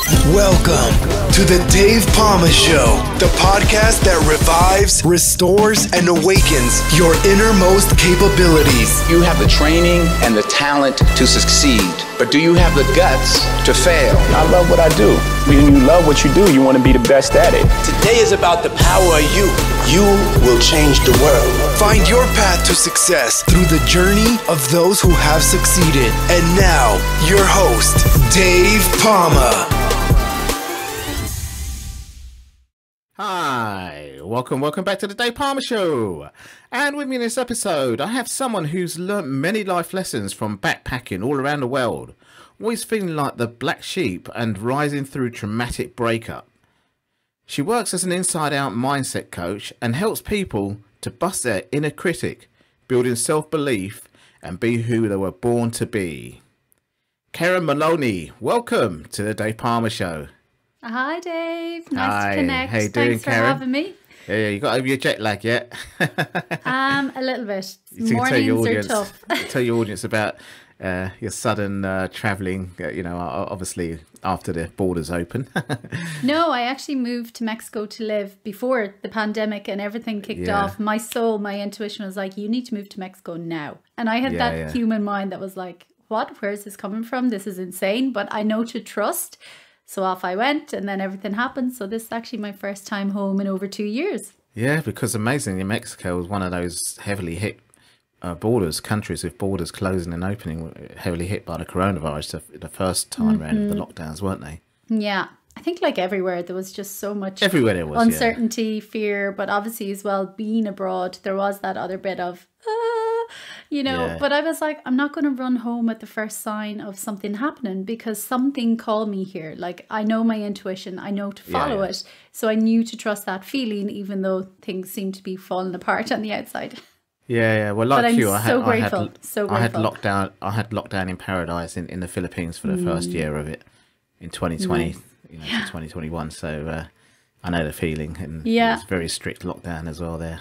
Welcome to the Dave Palma Show, the podcast that revives, restores, and awakens your innermost capabilities. You have the training and the talent to succeed, but do you have the guts to fail? I love what I do. When you love what you do, you want to be the best at it. Today is about the power of you. You will change the world. Find your path to success through the journey of those who have succeeded. And now, your host, Dave Palma. Hi, welcome back to the Dave Palma Show. And with me in this episode, I have someone who's learnt many life lessons from backpacking all around the world, always feeling like the black sheep and rising through traumatic breakup. She works as an inside-out mindset coach and helps people to bust their inner critic, building self-belief and be who they were born to be. Karen Maloney, welcome to the Dave Palma Show. Hi, Dave. Nice Hi. to connect. How you doing, Thanks for Karen? having me. Yeah, you got over your jet lag yet? A little bit. So you Mornings are tough. Tell your audience about your sudden travelling, obviously after the borders open. No, I actually moved to Mexico to live before the pandemic and everything kicked off. My soul, my intuition was like, you need to move to Mexico now. And I had that human mind that was like, what? Where is this coming from? This is insane, but I know to trust. So off I went and then everything happened. So this is actually my first time home in over 2 years. Yeah, because amazingly, Mexico was one of those heavily hit countries with borders closing and opening, heavily hit by the coronavirus the first time round of the lockdowns, weren't they? Yeah. I think like everywhere, there was just so much everywhere there was, uncertainty, fear, but obviously as well, being abroad, there was that other bit of, but I was like, I'm not going to run home at the first sign of something happening because something called me here. Like I know my intuition, I know to follow it. So I knew to trust that feeling, even though things seem to be falling apart on the outside. Yeah. Well, like you, I had lockdown in paradise in the Philippines for the first year of it in 2020, to 2021. So I know the feeling, and it was very strict lockdown as well there.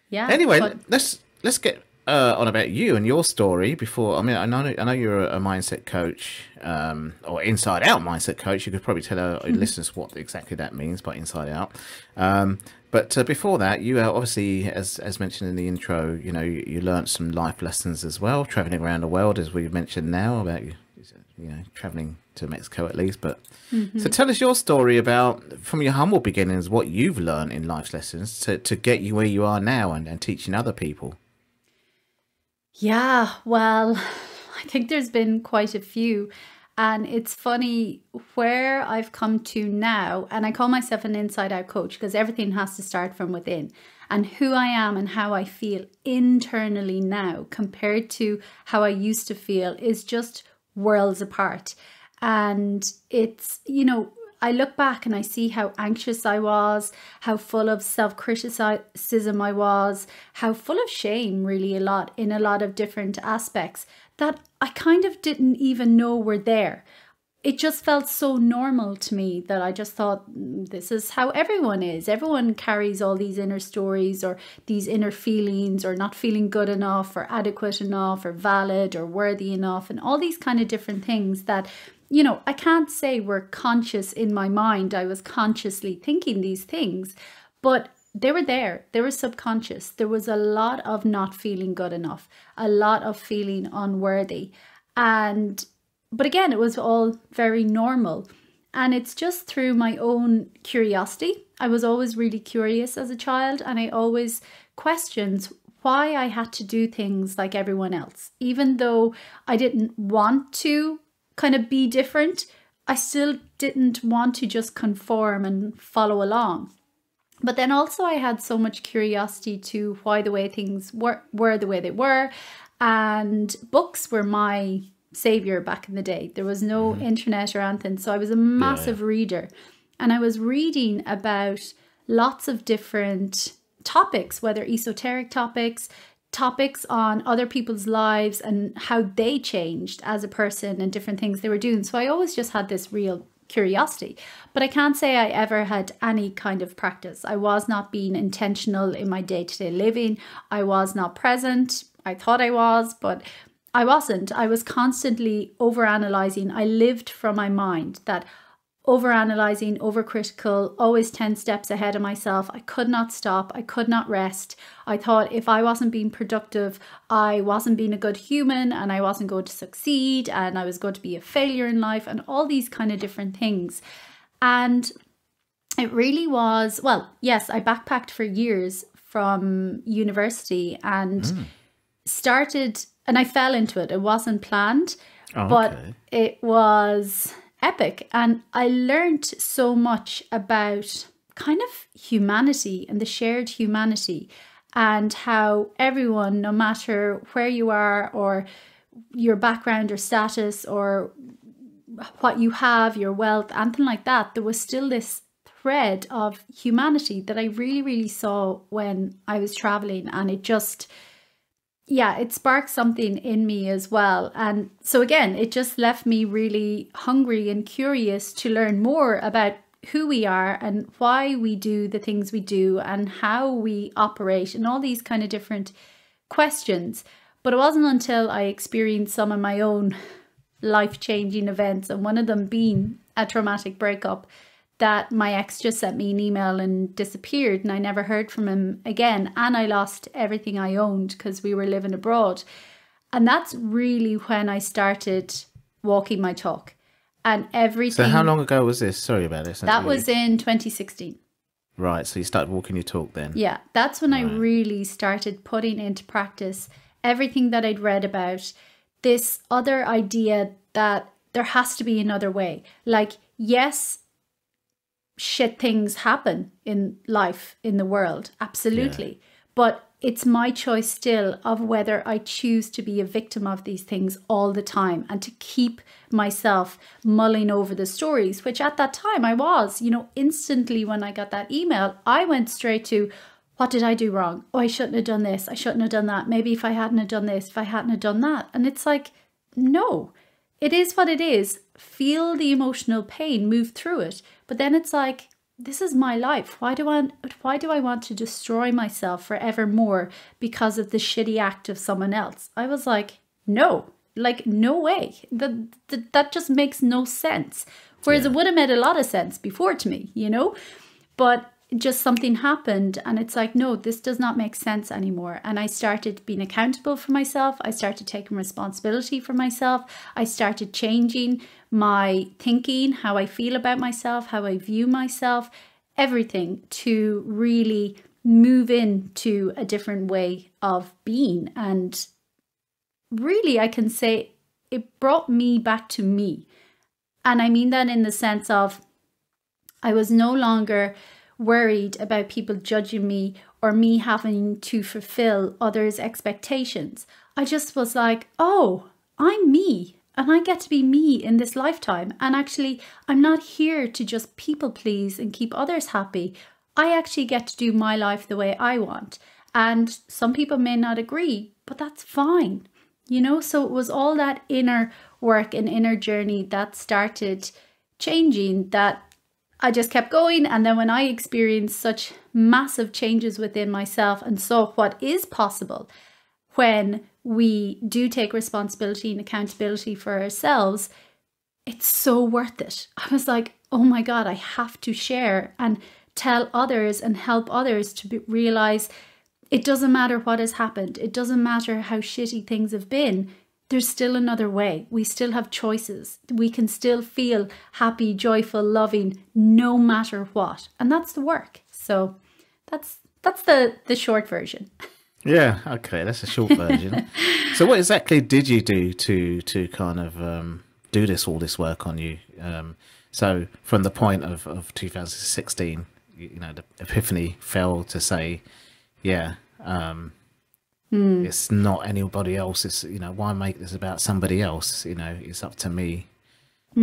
Yeah. Anyway, let's get on about you and your story before. I mean, I know you're a mindset coach, or inside out mindset coach. You could probably tell our listeners what exactly that means by inside out. But before that, you obviously, as mentioned in the intro, you learned some life lessons as well, traveling around the world, as we've mentioned now about traveling to Mexico at least. But so tell us your story about, from your humble beginnings, what you've learned in life lessons to get you where you are now and teaching other people. Yeah, well, I think there's been quite a few. And it's funny where I've come to now, and I call myself an inside-out coach because everything has to start from within. And who I am and how I feel internally now compared to how I used to feel is just worlds apart. And it's, I look back and I see how anxious I was, how full of self-criticism I was, how full of shame really in a lot of different aspects that I kind of didn't even know were there. It just felt so normal to me that I just thought, this is how everyone is. Everyone carries all these inner stories or these inner feelings or not feeling good enough or adequate enough or valid or worthy enough and all these kind of different things that, I can't say were conscious in my mind. I was consciously thinking these things, but they were there. They were subconscious. There was a lot of not feeling good enough, a lot of feeling unworthy. But again, it was all very normal. And it's just through my own curiosity. I was always really curious as a child, and I always questioned why I had to do things like everyone else. Even though I didn't want to kind of be different, I still didn't want to just conform and follow along. But then also I had so much curiosity to why the way things were the way they were. And books were my savior back in the day. There was no internet or anything. So I was a massive reader. And I was reading about lots of different topics, whether esoteric topics on other people's lives and how they changed as a person and different things they were doing. So I always just had this real curiosity, but I can't say I ever had any kind of practice. I was not being intentional in my day-to-day living. I was not present. I thought I was, but I wasn't. I was constantly overanalyzing. I lived from my mind, that overanalyzing, overcritical, always 10 steps ahead of myself. I could not stop. I could not rest. I thought if I wasn't being productive, I wasn't being a good human, and I wasn't going to succeed, and I was going to be a failure in life, and all these kind of different things. And it really was, well, yes, I backpacked for years from university and started, and I fell into it. It wasn't planned, but it was epic. And I learned so much about kind of humanity and the shared humanity, and how everyone, no matter where you are or your background or status or what you have, your wealth, anything like that, there was still this thread of humanity that I really, really saw when I was traveling. And it just, yeah, it sparked something in me as well. And so again, it just left me really hungry and curious to learn more about who we are and why we do the things we do and how we operate and all these kind of different questions. But it wasn't until I experienced some of my own life-changing events, and one of them being a traumatic breakup, that my ex just sent me an email and disappeared, and I never heard from him again. And I lost everything I owned because we were living abroad. And that's really when I started walking my talk. And everything. So how long ago was this? Sorry about this. That was in 2016. Right, so you started walking your talk then? Yeah, that's when I really started putting into practice everything that I'd read about, this other idea that there has to be another way. Like, yes, shit things happen in life, in the world, absolutely. Yeah. But it's my choice still of whether I choose to be a victim of these things all the time and to keep myself mulling over the stories, which at that time I was, you know, instantly when I got that email, I went straight to, what did I do wrong? Oh, I shouldn't have done this. I shouldn't have done that. Maybe if I hadn't have done this, if I hadn't have done that. And it's like, no, it is what it is. Feel the emotional pain, move through it. But then it's like, this is my life. Why do I want to destroy myself forevermore because of the shitty act of someone else? I was like, no, like, no way. That just makes no sense. Whereas it would have made a lot of sense before to me, you know, but just something happened and it's like, no, this does not make sense anymore. And I started being accountable for myself. I started taking responsibility for myself. I started changing my thinking, how I feel about myself, how I view myself, everything, to really move into a different way of being. And really, I can say it brought me back to me. And I mean that in the sense of I was no longer worried about people judging me or me having to fulfill others' expectations. I just was like, oh, I'm me and I get to be me in this lifetime. And actually, I'm not here to just people please and keep others happy. I actually get to do my life the way I want. And some people may not agree, but that's fine. You know, so it was all that inner work and inner journey that started changing, that I just kept going. And then when I experienced such massive changes within myself and saw what is possible when we do take responsibility and accountability for ourselves, it's so worth it. I was like, oh my God, I have to share and tell others and help others to realize it doesn't matter what has happened. It doesn't matter how shitty things have been. There's still another way. We still have choices. We can still feel happy, joyful, loving, no matter what. And that's the work. So that's the short version. Yeah, okay, that's a short version. So what exactly did you do to kind of do all this work on you? So from the point of 2016, you know, the epiphany fell to say, yeah, it's not anybody else. It's, you know, why make this about somebody else? You know, it's up to me.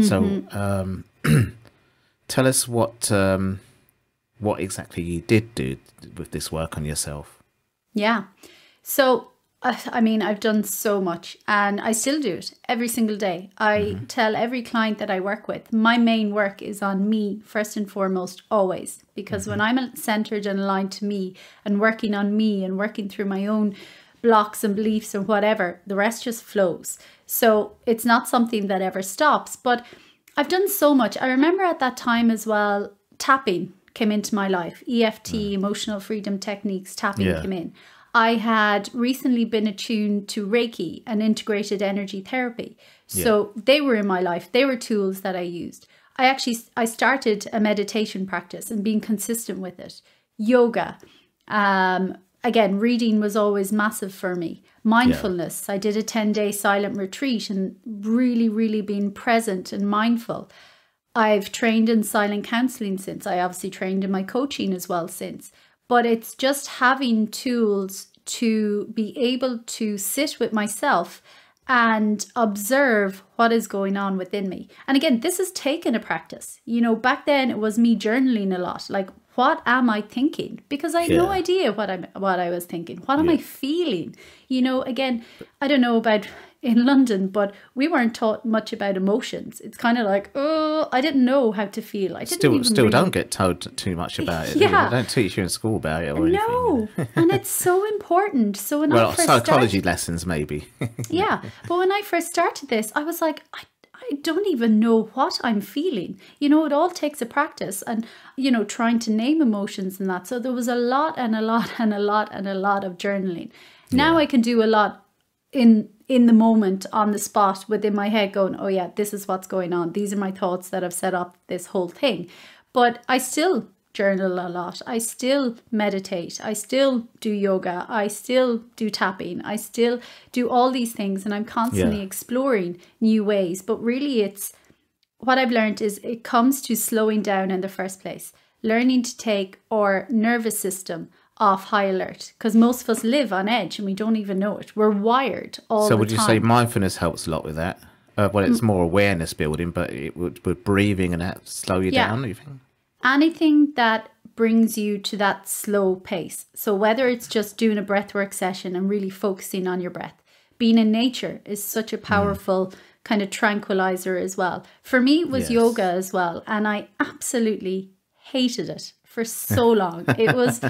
So tell us what exactly you did do with this work on yourself. Yeah. So, I mean, I've done so much and I still do it every single day. I tell every client that I work with, my main work is on me first and foremost, always. Because when I'm centered and aligned to me and working on me and working through my own blocks and beliefs or whatever, the rest just flows. So it's not something that ever stops. But I've done so much. I remember at that time as well, tapping came into my life. EFT, emotional freedom techniques, tapping came in. I had recently been attuned to Reiki and integrated energy therapy. So they were in my life. They were tools that I used. I started a meditation practice and being consistent with it. Yoga. Again, reading was always massive for me. Mindfulness. I did a 10-day silent retreat and really, really being present and mindful. I've trained in silent counseling since. I obviously trained in my coaching as well since. But it's just having tools to be able to sit with myself and observe what is going on within me. And again, this has taken a practice. You know, back then it was me journaling a lot. Like, what am I thinking? Because I had no idea what I was thinking. What am I feeling? You know, again, I don't know about in London, but we weren't taught much about emotions. It's kind of like, oh, I didn't know how to feel. I didn't still don't get told too much about it. They don't teach you in school about it or anything. No, and it's so important. So when I first psychology lessons maybe. But when I first started this, I was like, I don't even know what I'm feeling. You know, it all takes a practice and, you know, trying to name emotions and that. So there was a lot and a lot and a lot and a lot of journaling. Now I can do a lot in the moment, on the spot, within my head going, oh yeah, this is what's going on. These are my thoughts that have set up this whole thing. But I still journal a lot. I still meditate. I still do yoga. I still do tapping. I still do all these things, and I'm constantly exploring new ways. But really, it's what I've learned is it comes to slowing down in the first place, learning to take our nervous system off high alert, because most of us live on edge and we don't even know it. We're wired all the time. So would you say mindfulness helps a lot with that? Well, it's more awareness building, but it would breathing and that slow you down, do you think? Anything that brings you to that slow pace. So whether it's just doing a breathwork session and really focusing on your breath, being in nature is such a powerful kind of tranquilizer as well. For me, it was yoga as well. And I absolutely hated it for so long. It was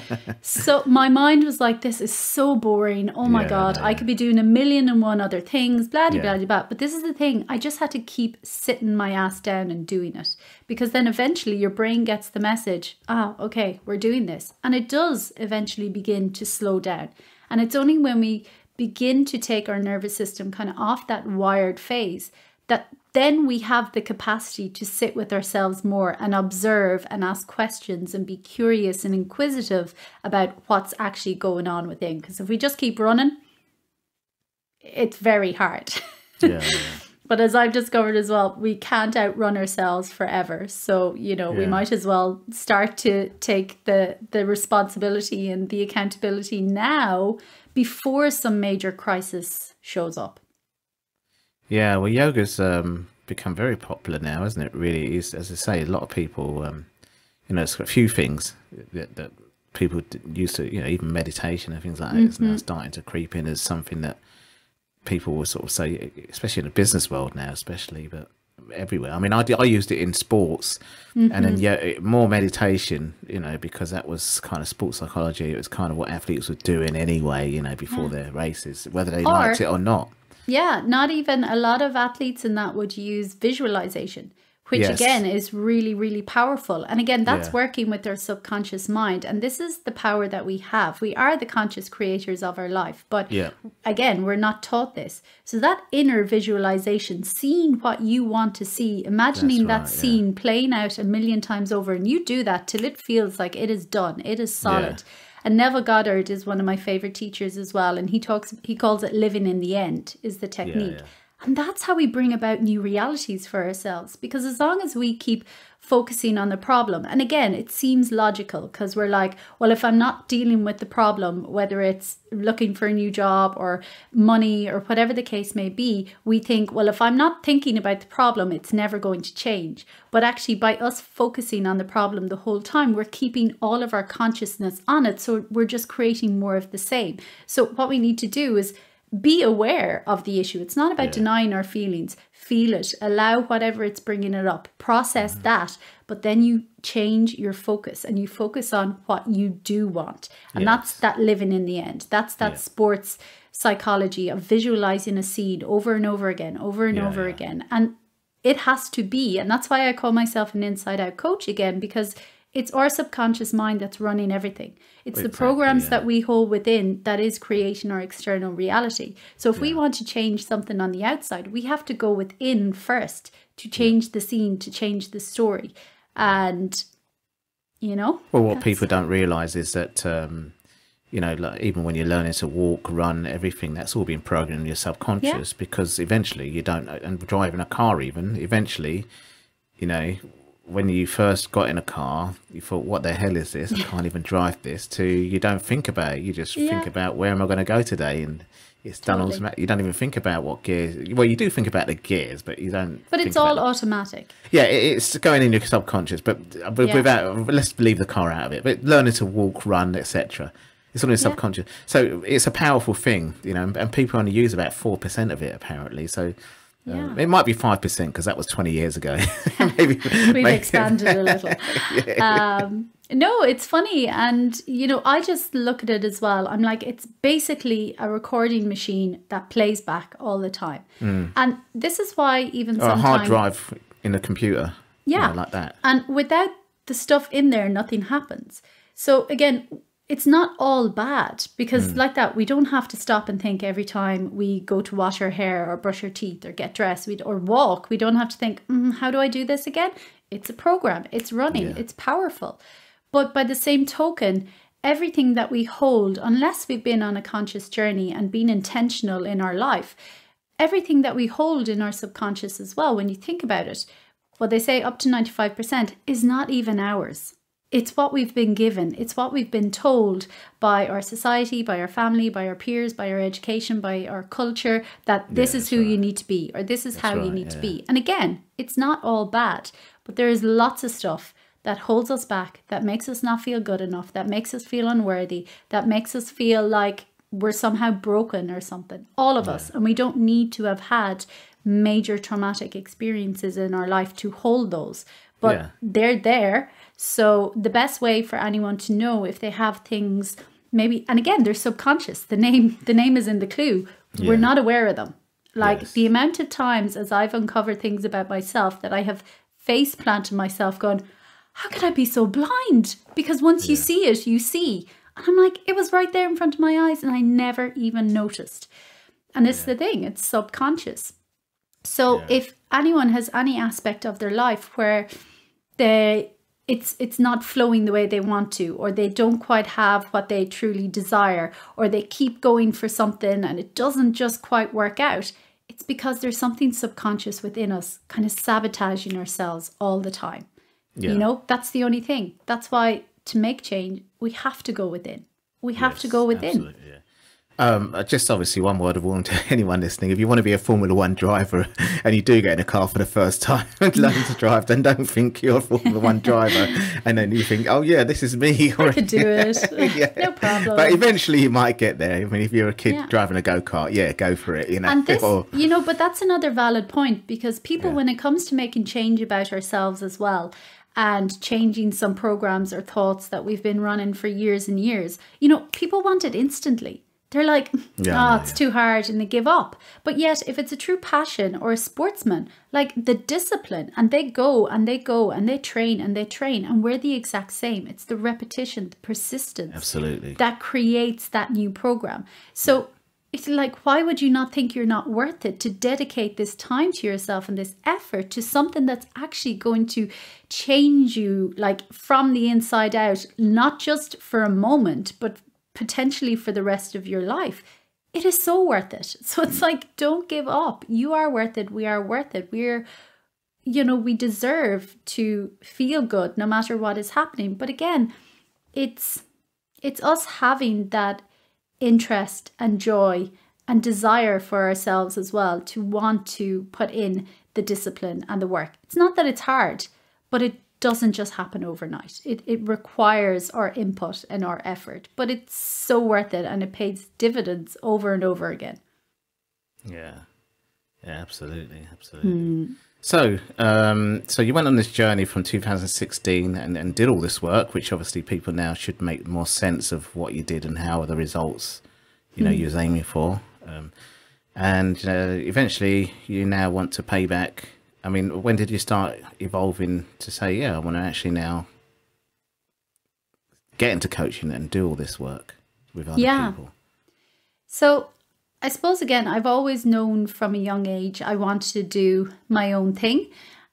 so, my mind was like, this is so boring. Oh my God, I could be doing 1,000,001 other things, blah, blah, blah, blah. But this is the thing. I just had to keep sitting my ass down and doing it, because then eventually your brain gets the message, okay, we're doing this. And it does eventually begin to slow down. And it's only when we begin to take our nervous system kind of off that wired phase that then we have the capacity to sit with ourselves more and observe and ask questions and be curious and inquisitive about what's actually going on within. Because if we just keep running, it's very hard. But as I've discovered as well, we can't outrun ourselves forever. So, you know, we might as well start to take the responsibility and the accountability now before some major crisis shows up. Yeah, well, yoga's become very popular now, isn't it? Really is, as I say, a lot of people, you know, it's got a few things that people used to, you know, even meditation and things like that is now starting to creep in as something that people will sort of say, especially in the business world now, especially, but everywhere. I mean, I used it in sports and then more meditation, you know, because that was kind of sports psychology. It was kind of what athletes were doing anyway, you know, before their races, whether they liked it or not. Yeah, not even a lot of athletes in that would use visualization, which again is really, really powerful. And again, that's working with our subconscious mind. And this is the power that we have. We are the conscious creators of our life. But again, we're not taught this. So that inner visualization, seeing what you want to see, imagining that scene playing out 1,000,000 times over, and you do that till it feels like it is done, it is solid. And Neville Goddard is one of my favorite teachers as well. And he calls it living in the end is the technique. And that's how we bring about new realities for ourselves. Because as long as we keep focusing on the problem, and again, it seems logical because we're like, well, if I'm not dealing with the problem, whether it's looking for a new job or money or whatever the case may be, we think, well, if I'm not thinking about the problem, it's never going to change. But actually, by us focusing on the problem the whole time, we're keeping all of our consciousness on it. So we're just creating more of the same. So what we need to do is be aware of the issue. It's not about denying our feelings. Feel it. Allow whatever it's bringing it up. Process that. But then you change your focus and you focus on what you do want. And that's that living in the end. That's that sports psychology of visualizing a scene over and over again, over and over again. And it has to be. And that's why I call myself an inside out coach again, because it's our subconscious mind that's running everything. It's the programs that we hold within that is creating our external reality. So if we want to change something on the outside, we have to go within first to change the scene, to change the story. And, you know. Well, what people don't realize is that, you know, like even when you're learning to walk, run, everything, that's all being programmed in your subconscious, because eventually you don't, and driving a car even, eventually, you know, when you first got in a car, you thought, what the hell is this? I can't even drive this. To you don't think about it. You just think about, where am I going to go today? And it's done automatic. You don't even think about what gears. Well, you do think about the gears, but you don't. But it's all automatic. Yeah, it's going in your subconscious. But without, let's leave the car out of it. But learning to walk, run, etc. It's all in subconscious. So it's a powerful thing, you know, and people only use about 4% of it apparently. So. It might be 5% because that was 20 years ago. We've expanded a little. No, it's funny. And, you know, I just look at it as well. I'm like, it's basically a recording machine that plays back all the time. And this is why even sometimes... a hard drive in a computer. Yeah. You know, like that. And without the stuff in there, nothing happens. So again... it's not all bad, because like that, we don't have to stop and think every time we go to wash our hair or brush our teeth or get dressed or walk. We don't have to think, how do I do this again? It's a program. It's running. It's powerful. But by the same token, everything that we hold, unless we've been on a conscious journey and been intentional in our life, everything that we hold in our subconscious as well, when you think about it, what they say up to 95% is not even ours. It's what we've been given. It's what we've been told by our society, by our family, by our peers, by our education, by our culture, that this is who you need to be, or this is how you need to be. And again, it's not all bad, but there is lots of stuff that holds us back, that makes us not feel good enough, that makes us feel unworthy, that makes us feel like we're somehow broken or something. All of us. And we don't need to have had major traumatic experiences in our life to hold those. But they're there. So the best way for anyone to know if they have things, maybe, and again, they're subconscious. The name is in the clue. We're not aware of them. Like the amount of times as I've uncovered things about myself that I have face planted myself going, how could I be so blind? Because once you see it, you see. And I'm like, it was right there in front of my eyes and I never even noticed. And it's the thing, it's subconscious. So if anyone has any aspect of their life where it's not flowing the way they want to, or they don't quite have what they truly desire, or they keep going for something and it doesn't just quite work out, it's because there's something subconscious within us kind of sabotaging ourselves all the time. You know, that's the only thing. That's why to make change, we have to go within. We have to go within. Absolutely, just obviously one word of warning to anyone listening: if you want to be a Formula One driver and you do get in a car for the first time and learn to drive, then don't think you're a Formula One driver and then you think, oh yeah, this is me. I could do it. No problem. But eventually you might get there. I mean, if you're a kid driving a go-kart, go for it, you know. And this, you know, but that's another valid point, because people, when it comes to making change about ourselves as well, and changing some programs or thoughts that we've been running for years and years, you know, people want it instantly. They're like, it's too hard, and they give up. But yet, if it's a true passion, or a sportsman, like the discipline, and they go and they go and they train and they train, and we're the exact same. It's the repetition, the persistence, that creates that new program. So it's like, why would you not think you're not worth it to dedicate this time to yourself and this effort to something that's actually going to change you, like from the inside out, not just for a moment, but potentially for the rest of your life? It is so worth it. So it's like, don't give up. You are worth it. We are worth it. We're, you know, we deserve to feel good no matter what is happening. But again, it's us having that interest and joy and desire for ourselves as well, to want to put in the discipline and the work. It's not that it's hard, but it doesn't just happen overnight. It requires our input and our effort, but it's so worth it, and it pays dividends over and over again. Yeah, absolutely. So so you went on this journey from 2016 and did all this work, which obviously people now should make more sense of what you did and how the results, you know, you was aiming for. And eventually you now want to pay back. I mean, when did you start evolving to say, yeah, I want to actually now get into coaching and do all this work with other people? So I suppose, again, I've always known from a young age I wanted to do my own thing.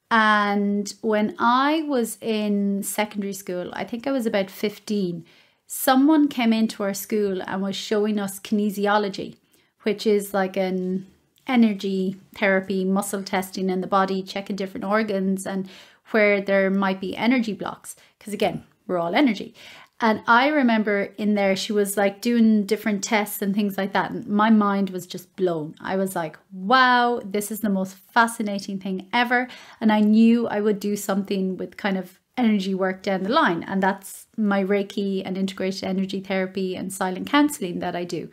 And when I was in secondary school, I think I was about 15, someone came into our school and was showing us kinesiology, which is like an energy therapy, muscle testing in the body, checking different organs and where there might be energy blocks. Because again, we're all energy. And I remember in there, she was like doing different tests and things like that. And my mind was just blown. I was like, wow, this is the most fascinating thing ever. And I knew I would do something with kind of energy work down the line. And that's my Reiki and integrated energy therapy and silent counseling that I do.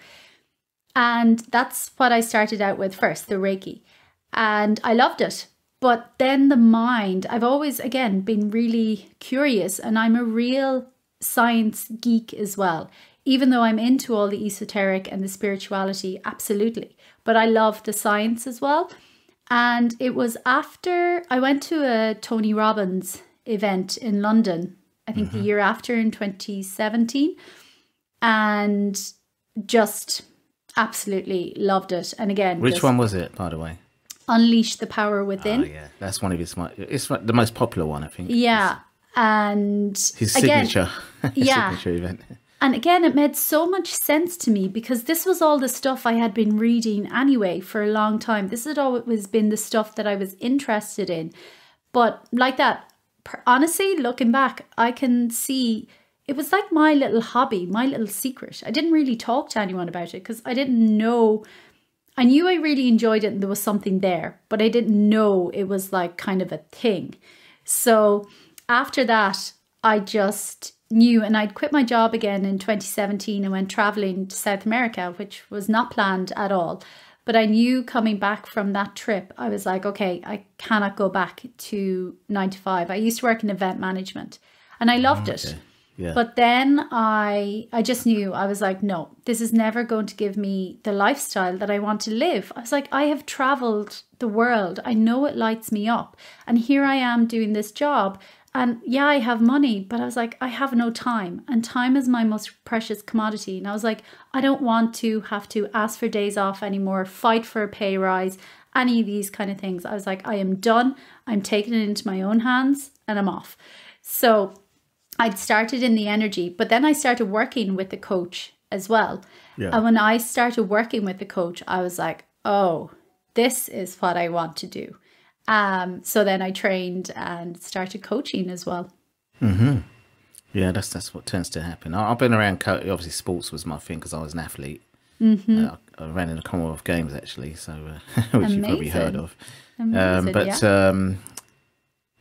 And that's what I started out with first, the Reiki. And I loved it. But then the mind, I've always, again, been really curious, and I'm a real science geek as well, even though I'm into all the esoteric and the spirituality, absolutely, but I love the science as well. And it was after I went to a Tony Robbins event in London, I think the year after, in 2017, and just absolutely loved it. And again, which one was it, by the way? Unleash the Power Within. Oh yeah, that's one of his, it's the most popular one, I think. Yeah. And his again, signature, signature event. And again, it made so much sense to me because this was all the stuff I had been reading anyway for a long time. This had always been the stuff that I was interested in. But like that, honestly, looking back, I can see it was like my little hobby, my little secret. I didn't really talk to anyone about it because I didn't know. I knew I really enjoyed it and there was something there, but I didn't know it was like kind of a thing. So after that, I just knew, and I'd quit my job again in 2017 and went traveling to South America, which was not planned at all. But I knew coming back from that trip, I was like, okay, I cannot go back to 9 to 5. I used to work in event management and I loved it. Yeah. But then I just knew, I was like, no, this is never going to give me the lifestyle that I want to live. I was like, I have traveled the world. I know it lights me up. And here I am doing this job. And yeah, I have money, but I was like, I have no time. And time is my most precious commodity. And I was like, I don't want to have to ask for days off anymore, fight for a pay rise, any of these kind of things. I was like, I am done. I'm taking it into my own hands and I'm off. So I'd started in the energy, but then I started working with the coach as well. Yeah. And when I started working with the coach, I was like, oh, this is what I want to do. So then I trained and started coaching as well. Mm-hmm. Yeah, that's what tends to happen. I've been around, obviously sports was my thing because I was an athlete. Mm-hmm. I ran in the Commonwealth Games actually, so which you've probably heard of.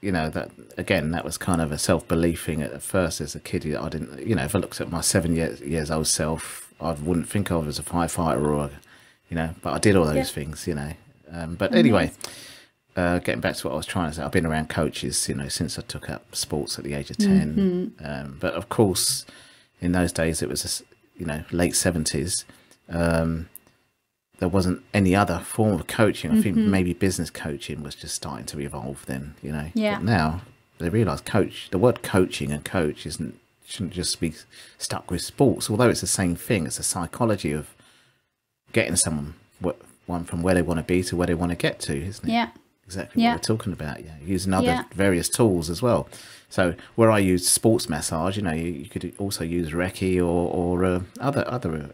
You know, that again, that was kind of a self-belief thing at first as a kid. I didn't, you know, if I looked at my 7 years old self, I wouldn't think of as a firefighter or, you know, but I did all those things, you know. But anyway, getting back to what I was trying to say, I've been around coaches, you know, since I took up sports at the age of 10. Mm-hmm. But of course, in those days, it was, you know, late 70s. There wasn't any other form of coaching. I think maybe business coaching was just starting to evolve then, you know. Yeah. But now they realise the word coaching and coach shouldn't just be stuck with sports, although it's the same thing. It's a psychology of getting someone from where they want to be to where they want to get to, isn't it? Yeah. Exactly what we're talking about. Yeah. Using other various tools as well. So where I use sports massage, you know, you could also use Reiki or other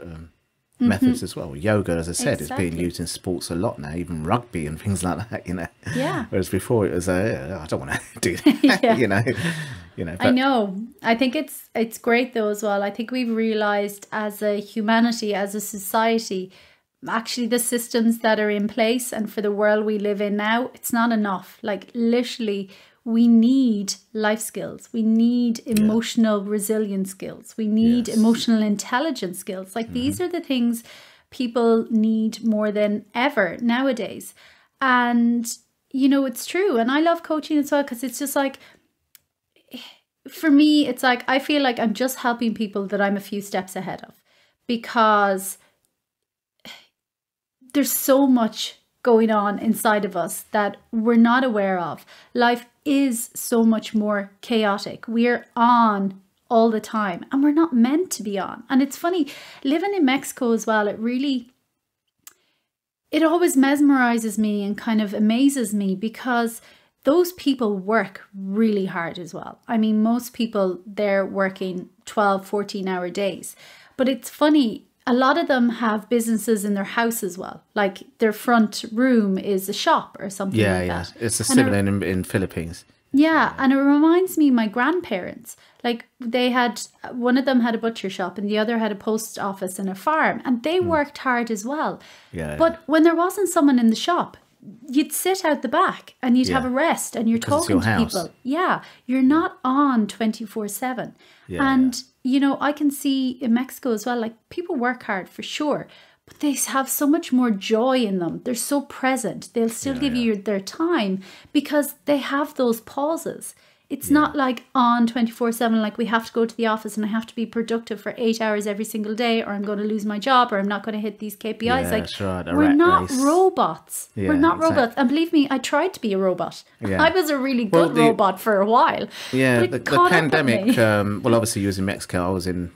methods as well. Yoga, as I said, is being used in sports a lot now, even rugby and things like that, you know. Yeah. Whereas before it was, I don't want to do that, you know. But I know. I think it's great though as well. I think we've realized as a humanity, as a society, actually the systems that are in place and for the world we live in now, it's not enough. Like literally, we need life skills. We need emotional resilience skills. We need emotional intelligence skills. Like these are the things people need more than ever nowadays. And, you know, it's true. And I love coaching as well because it's just like, for me, it's like, I feel like I'm just helping people that I'm a few steps ahead of because there's so much going on inside of us that we're not aware of. Life is so much more chaotic. We're on all the time and we're not meant to be on. And it's funny, living in Mexico as well, it always mesmerizes me and kind of amazes me because those people work really hard as well. I mean, most people, they're working 12, 14-hour days. But it's funny, a lot of them have businesses in their house as well. Like their front room is a shop or something like that. Yeah, it's a similar in Philippines. Yeah, and it reminds me of my grandparents. Like they had, one of them had a butcher shop and the other had a post office and a farm, and they worked hard as well. Yeah. But when there wasn't someone in the shop, you'd sit out the back and you'd have a rest and you're talking to people. Yeah, you're not on 24/7. And, you know, I can see in Mexico as well, like people work hard for sure, but they have so much more joy in them. They're so present. They'll still give you their time because they have those pauses. It's not like on 24/7, like we have to go to the office and I have to be productive for 8 hours every single day, or I'm going to lose my job, or I'm not going to hit these KPIs. Yeah, like that's right. we're not robots. Yeah, we're not exactly. robots. And believe me, I tried to be a robot. Yeah. I was a really good robot for a while. Yeah, But the it caught up with pandemic, me. well, obviously you was in Mexico, I was in,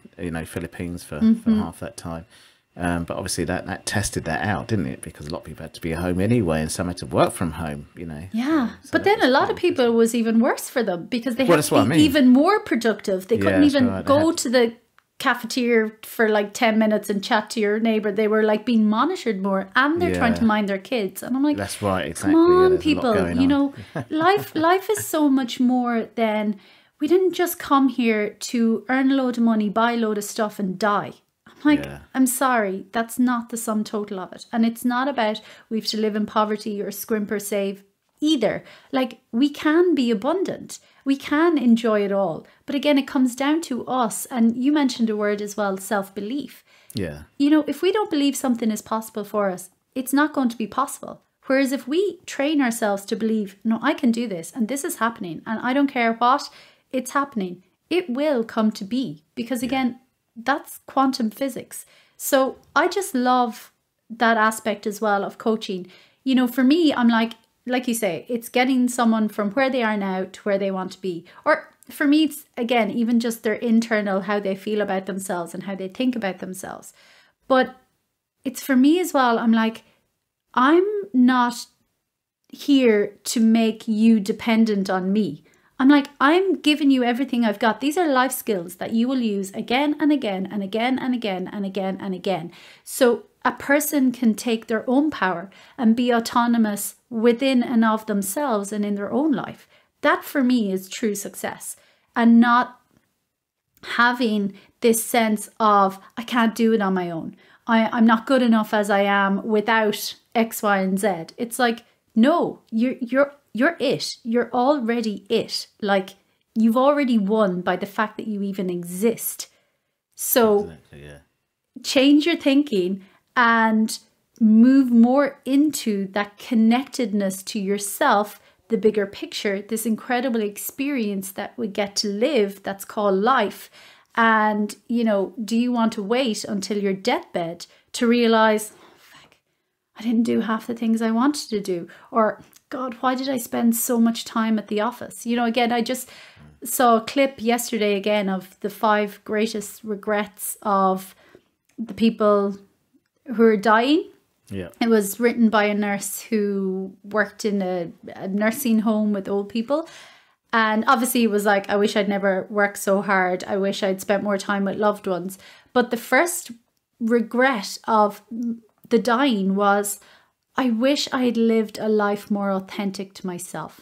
Philippines for half that time. But obviously that tested that out, didn't it? Because a lot of people had to be at home anyway, and some had to work from home, Yeah, So but that then was a lot quite of people, it was even worse for them because they Well, had that's to what be I mean. even more productive. They couldn't that's even right, they go had to the cafeteria for like 10 minutes and chat to your neighbor. They were like being monitored more, and they're trying to mind their kids. And I'm like, That's right, exactly. come Yeah, on, there's a lot people, going you on. know, life is so much more than, we didn't just come here to earn a load of money, buy a load of stuff and die. Like, I'm sorry, that's not the sum total of it. And it's not about we have to live in poverty or scrimp or save either. Like, we can be abundant. We can enjoy it all. But again, it comes down to us. And you mentioned a word as well, self-belief. Yeah. You know, if we don't believe something is possible for us, it's not going to be possible. Whereas if we train ourselves to believe, no, I can do this and this is happening and I don't care what, it's happening, it will come to be. Because again, that's quantum physics. So I just love that aspect as well of coaching. You know, for me, I'm like you say, it's getting someone from where they are now to where they want to be. Or for me, it's again, even just their internal, how they feel about themselves and how they think about themselves. But it's for me as well, I'm like, I'm not here to make you dependent on me. I'm like, I'm giving you everything I've got. These are life skills that you will use again and again and again and again and again and again. So a person can take their own power and be autonomous within and of themselves and in their own life. That for me is true success, and not having this sense of I can't do it on my own. I'm not good enough as I am without X, Y, and Z. It's like, no, you're it. You're already it. Like, you've already won by the fact that you even exist. So change your thinking and move more into that connectedness to yourself, the bigger picture, this incredible experience that we get to live that's called life. And, you know, do you want to wait until your deathbed to realize, oh, fuck, I didn't do half the things I wanted to do? Or, God, why did I spend so much time at the office? You know, again, I just saw a clip yesterday again of the 5 greatest regrets of the people who are dying. Yeah. It was written by a nurse who worked in a nursing home with old people. And obviously it was like, I wish I'd never worked so hard. I wish I'd spent more time with loved ones. But the first regret of the dying was, I wish I had lived a life more authentic to myself.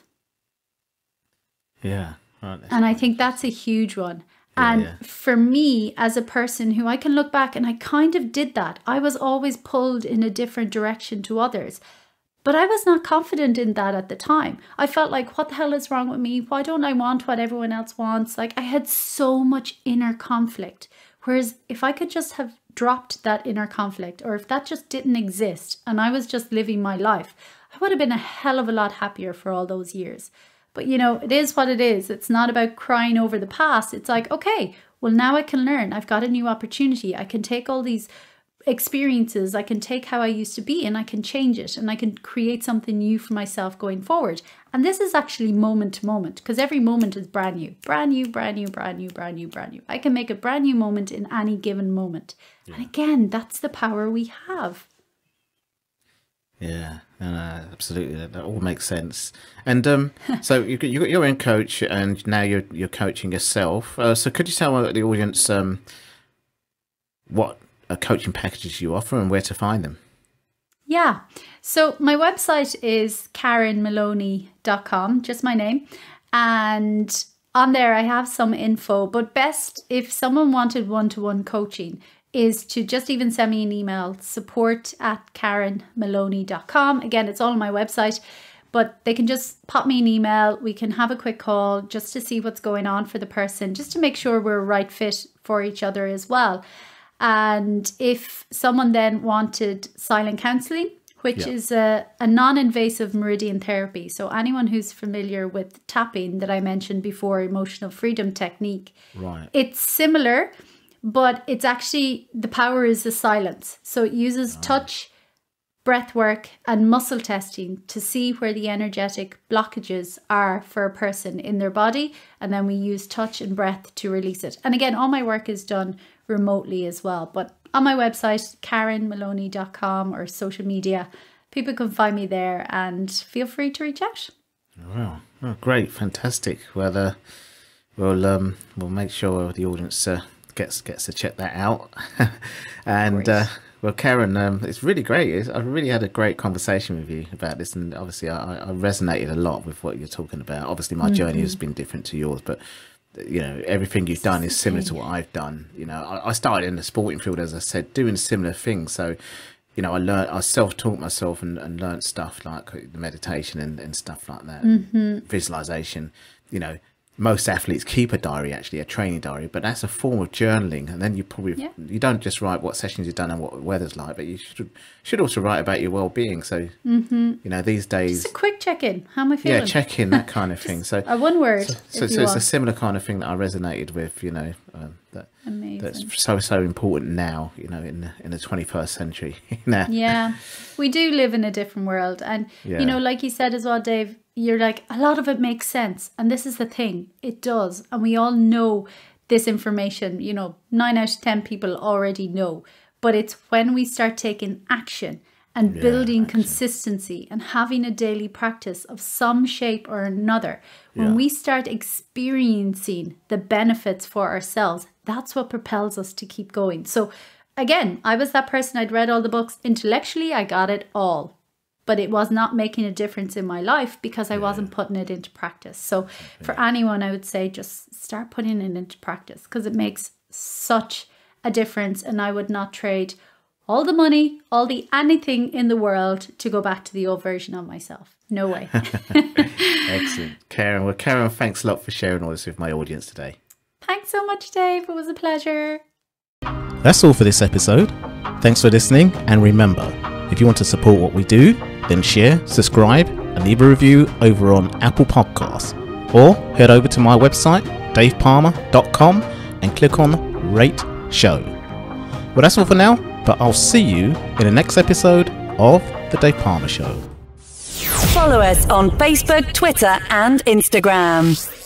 Yeah. Right. And I think that's a huge one. And for me, as a person who I can look back and I kind of did that, I was always pulled in a different direction to others. But I was not confident in that at the time. I felt like, what the hell is wrong with me? Why don't I want what everyone else wants? Like, I had so much inner conflict. Whereas if I could just have dropped that inner conflict, or if that just didn't exist and I was just living my life, I would have been a hell of a lot happier for all those years. But, you know, it is what it is. It's not about crying over the past. It's like, okay, well, now I can learn. I've got a new opportunity. I can take all these experiences, I can take how I used to be and I can change it and I can create something new for myself going forward. And this is actually moment to moment, because every moment is brand new, brand new, brand new, brand new, brand new, brand new. I can make a brand new moment in any given moment. Yeah. And again, that's the power we have. Yeah, absolutely. That all makes sense. And so you're in coach, and now you're coaching yourself. So could you tell the audience what coaching packages you offer and where to find them? Yeah. So my website is karenmaloney.com, just my name. And on there I have some info, but best if someone wanted one-to-one coaching is to just even send me an email, support@karenmaloney.com. Again, it's all on my website, but they can just pop me an email. We can have a quick call just to see what's going on for the person, just to make sure we're a right fit for each other as well. And if someone then wanted silent counseling, which is a non-invasive meridian therapy. So anyone who's familiar with tapping that I mentioned before, emotional freedom technique, right? It's similar, but it's actually, the power is the silence. So it uses touch, breath work and muscle testing to see where the energetic blockages are for a person in their body. And then we use touch and breath to release it. And again, all my work is done remotely as well. But on my website, karenmaloney.com, or social media, people can find me there, and feel free to reach out. Wow. Oh, great. Fantastic. Well, we'll make sure the audience gets to check that out. And well, Karen, it's really great. I really had a great conversation with you about this, and obviously I resonated a lot with what you're talking about. Obviously my journey has been different to yours, but you know, everything you've done is similar to what I've done. You know, I started in the sporting field, as I said, doing similar things. So, you know, I self-taught myself and learned stuff like the meditation and stuff like that, visualization. You know, most athletes keep a diary, actually a training diary, but that's a form of journaling. And then you probably you don't just write what sessions you've done and what the weather's like, but you should also write about your well-being. So you know, these days, just a quick check-in. How am I feeling? Yeah, check-in, that kind of thing. So a one word. So it's a similar kind of thing that I resonated with. You know, that's so important now. You know, in the 21st century. Now. Yeah, we do live in a different world, and you know, like you said as well, Dave. You're like, a lot of it makes sense. And this is the thing, it does. And we all know this information, you know, 9 out of 10 people already know. But it's when we start taking action and building consistency and having a daily practice of some shape or another, when we start experiencing the benefits for ourselves, that's what propels us to keep going. So again, I was that person, I'd read all the books. Intellectually, I got it all. But it was not making a difference in my life because I wasn't putting it into practice. So for anyone, I would say just start putting it into practice, because it makes such a difference. And I would not trade all the money, anything in the world to go back to the old version of myself. No way. Excellent. Karen. Well, Karen, thanks a lot for sharing all this with my audience today. Thanks so much, Dave. It was a pleasure. That's all for this episode. Thanks for listening. And remember, if you want to support what we do, then share, subscribe, and leave a review over on Apple Podcasts. Or head over to my website, davepalmer.com, and click on Rate Show. Well, that's all for now, but I'll see you in the next episode of The Dave Palmer Show. Follow us on Facebook, Twitter, and Instagram.